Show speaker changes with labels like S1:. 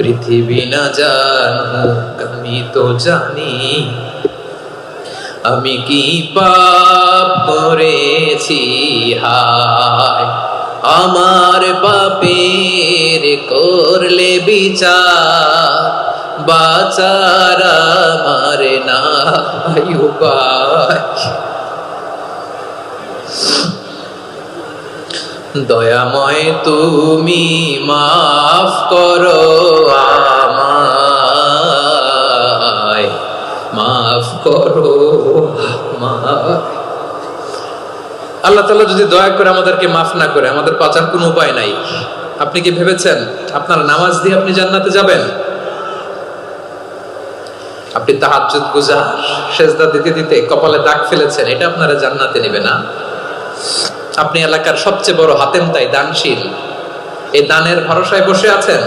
S1: পৃথিবী না জানুক আমি তো জানি, আমি কি পাপ করেছি হায়। আমার পাপের করলে বিচার, বাঁচার আমার নাই উপায়। দয়াময় তুমি মাফ করো আমায়, মাফ করো আমায়। আল্লাহ তাআলা যদি দয়া করে আমাদেরকে মাফ না করে, আমাদের বাঁচার কোনো উপায় নাই। আপনি কি ভেবেছেন আপনার নামাজ দিয়ে আপনি জান্নাতে যাবেন? আপনি তাহাজ্জুদ গুজার, সেজদা দিতে দিতে কপালে দাগ ফেলেছেন, এটা আপনারা জান্নাতে নেবে না। আপনি এলাকার সবচেয়ে বড় হাতেম তাই দানশীল, এই দানের ভরসায় বসে আছেন।